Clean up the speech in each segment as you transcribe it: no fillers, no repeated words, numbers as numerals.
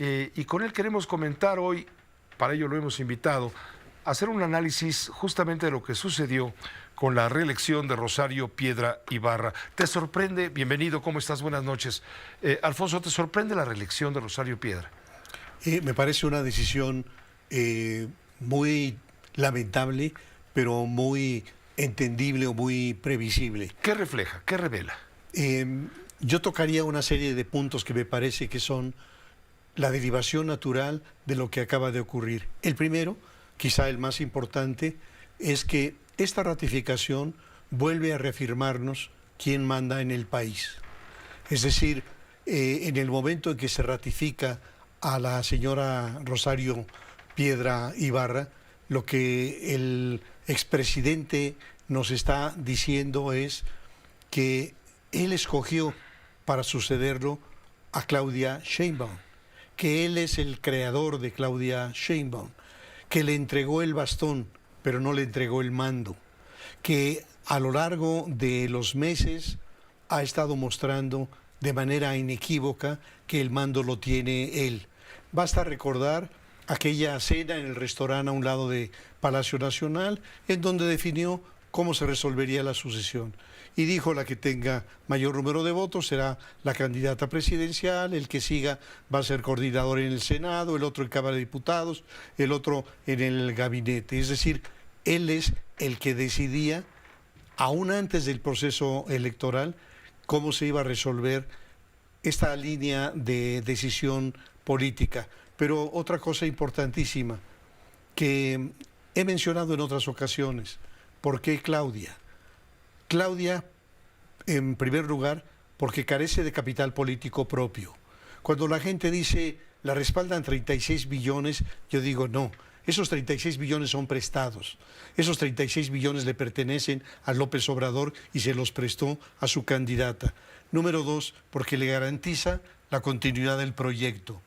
y con él queremos comentar hoy, para ello lo hemos invitado, a hacer un análisis justamente de lo que sucedió con la reelección de Rosario Piedra Ibarra. ¿Te sorprende? Bienvenido, ¿cómo estás? Buenas noches. Alfonso, ¿te sorprende la reelección de Rosario Piedra? Me parece una decisión muy lamentable, pero muy entendible o muy previsible. ¿Qué refleja? ¿Qué revela? Yo tocaría una serie de puntos que me parece que son la derivación natural de lo que acaba de ocurrir. El primero, quizá el más importante, es que esta ratificación vuelve a reafirmarnos quién manda en el país. Es decir, en el momento en que se ratifica a la señora Rosario Piedra Ibarra, lo que el expresidente nos está diciendo es que él escogió para sucederlo a Claudia Sheinbaum, que él es el creador de Claudia Sheinbaum, que le entregó el bastón, pero no le entregó el mando, que a lo largo de los meses ha estado mostrando de manera inequívoca que el mando lo tiene él. Basta recordar aquella cena en el restaurante a un lado de Palacio Nacional, en donde definió cómo se resolvería la sucesión. Y dijo: la que tenga mayor número de votos será la candidata presidencial, el que siga va a ser coordinador en el Senado, el otro en Cámara de Diputados, el otro en el gabinete. Es decir, él es el que decidía, aún antes del proceso electoral, cómo se iba a resolver esta línea de decisión política. Pero otra cosa importantísima que he mencionado en otras ocasiones: ¿por qué Claudia? Claudia, en primer lugar, porque carece de capital político propio. Cuando la gente dice, la respaldan 36 billones, yo digo no. Esos 36 billones son prestados. Esos 36 billones le pertenecen a López Obrador y se los prestó a su candidata. Número dos, porque le garantiza la continuidad del proyecto.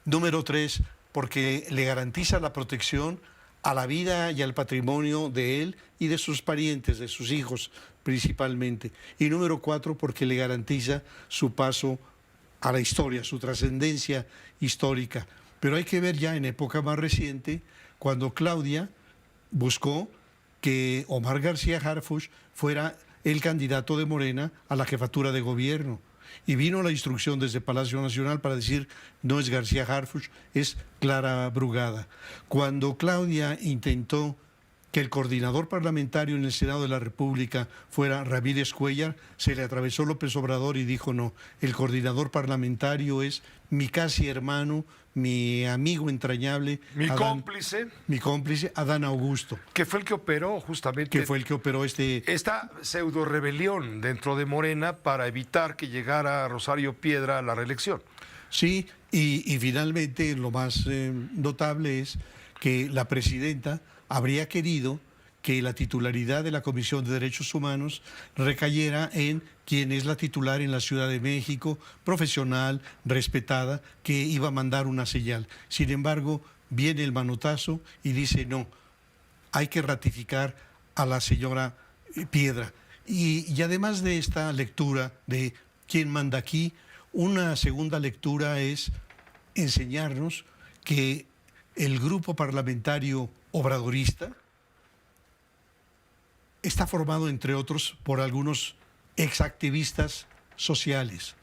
Número tres, porque le garantiza la protección a la vida y al patrimonio de él y de sus parientes, de sus hijos principalmente. Y número cuatro, porque le garantiza su paso a la historia, su trascendencia histórica. Pero hay que ver ya en época más reciente, cuando Claudia buscó que Omar García Harfuch fuera el candidato de Morena a la jefatura de gobierno. Y vino la instrucción desde Palacio Nacional para decir: no es García Harfuch, es Clara Brugada. Cuando Claudia intentó que el coordinador parlamentario en el Senado de la República fuera Ramírez Cuéllar, se le atravesó López Obrador y dijo: no, el coordinador parlamentario es mi casi hermano, mi amigo entrañable, Mi cómplice, Adán Augusto. Que fue el que operó justamente. Que fue el que operó esta pseudo rebelión dentro de Morena para evitar que llegara Rosario Piedra a la reelección. Sí, y finalmente lo más notable es que la presidenta habría querido que la titularidad de la Comisión de Derechos Humanos recayera en quien es la titular en la Ciudad de México, profesional, respetada, que iba a mandar una señal. Sin embargo, viene el manotazo y dice: no, hay que ratificar a la señora Piedra. Y además de esta lectura de quién manda aquí, una segunda lectura es enseñarnos que el grupo parlamentario obradorista está formado, entre otros, por algunos exactivistas sociales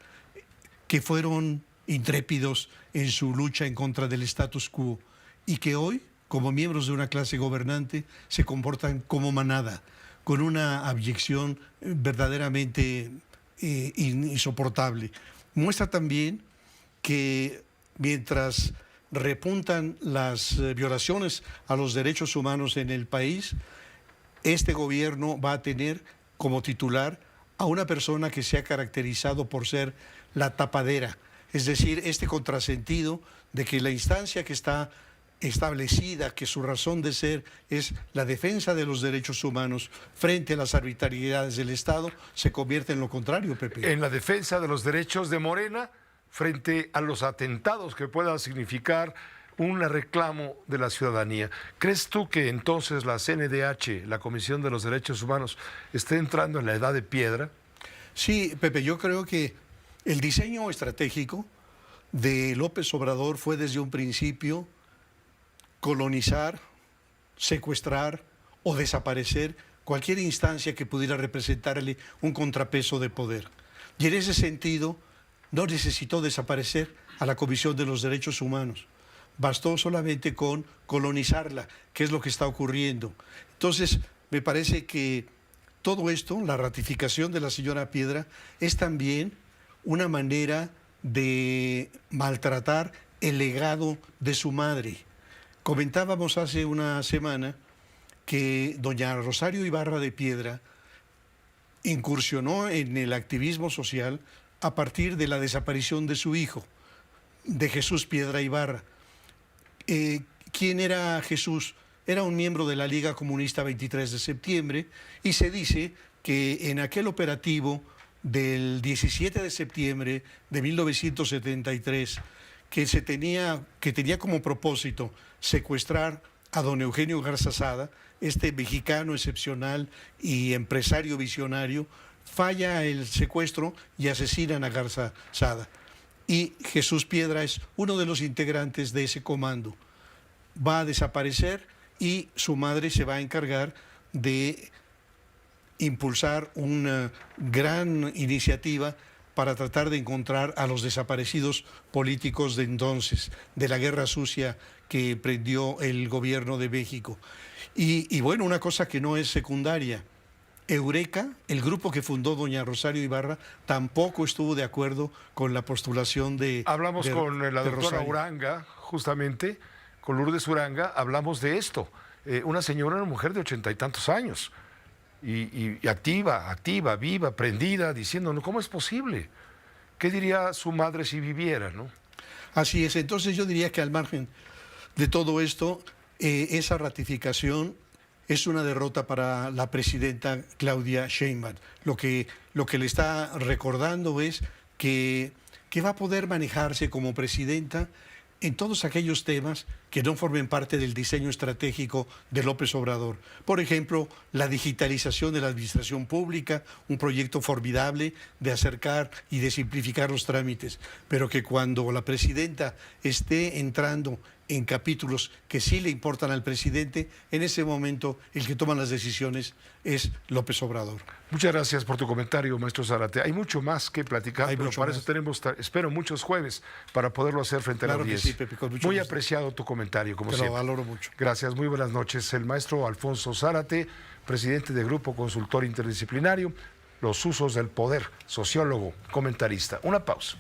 que fueron intrépidos en su lucha en contra del status quo y que hoy, como miembros de una clase gobernante, se comportan como manada, con una abyección verdaderamente insoportable. Muestra también que mientras repuntan las violaciones a los derechos humanos en el país, este gobierno va a tener como titular a una persona que se ha caracterizado por ser la tapadera, es decir, este contrasentido de que la instancia que está establecida, que su razón de ser es la defensa de los derechos humanos frente a las arbitrariedades del Estado, se convierte en lo contrario, Pepe. En la defensa de los derechos de Morena frente a los atentados que pueda significar un reclamo de la ciudadanía. ¿Crees tú que entonces la CNDH, la Comisión de los Derechos Humanos, esté entrando en la edad de piedra? Sí, Pepe, yo creo que el diseño estratégico de López Obrador fue desde un principio colonizar, secuestrar o desaparecer cualquier instancia que pudiera representarle un contrapeso de poder. Y en ese sentido, no necesitó desaparecer a la Comisión de los Derechos Humanos. Bastó solamente con colonizarla, que es lo que está ocurriendo. Entonces, me parece que todo esto, la ratificación de la señora Piedra, es también una manera de maltratar el legado de su madre. Comentábamos hace una semana que doña Rosario Ibarra de Piedra incursionó en el activismo social a partir de la desaparición de su hijo, de Jesús Piedra Ibarra. ¿Quién era Jesús? Era un miembro de la Liga Comunista 23 de septiembre y se dice que en aquel operativo del 17 de septiembre de 1973, que tenía como propósito secuestrar a don Eugenio Garza Sada, este mexicano excepcional y empresario visionario, falla el secuestro y asesinan a Garza Sada. Y Jesús Piedra es uno de los integrantes de ese comando. Va a desaparecer y su madre se va a encargar de impulsar una gran iniciativa para tratar de encontrar a los desaparecidos políticos de entonces, de la guerra sucia que prendió el gobierno de México. Y bueno, una cosa que no es secundaria, Eureka, el grupo que fundó doña Rosario Ibarra, tampoco estuvo de acuerdo con la postulación de... Hablamos con la doctora Rosario Uranga, justamente, con Lourdes Uranga, hablamos de esto. Una señora, una mujer de 80 y tantos años, y activa, viva, prendida, diciendo, ¿cómo es posible? ¿Qué diría su madre si viviera, no? Así es, entonces yo diría que al margen de todo esto, esa ratificación es una derrota para la presidenta Claudia Sheinbaum. Lo que le está recordando es que va a poder manejarse como presidenta en todos aquellos temas que no formen parte del diseño estratégico de López Obrador. Por ejemplo, la digitalización de la administración pública, un proyecto formidable de acercar y de simplificar los trámites, pero que cuando la presidenta esté entrando en capítulos que sí le importan al presidente, en ese momento el que toma las decisiones es López Obrador. Muchas gracias por tu comentario, maestro Zárate. Hay mucho más que platicar, pero para eso tenemos, espero, muchos jueves para poderlo hacer frente a la audiencia. Sí, Pepe, con mucho muy gusto. Apreciado tu comentario, como siempre. Te lo valoro mucho. Gracias, muy buenas noches. El maestro Alfonso Zárate, presidente del Grupo Consultor Interdisciplinario, Los Usos del Poder, sociólogo, comentarista. Una pausa.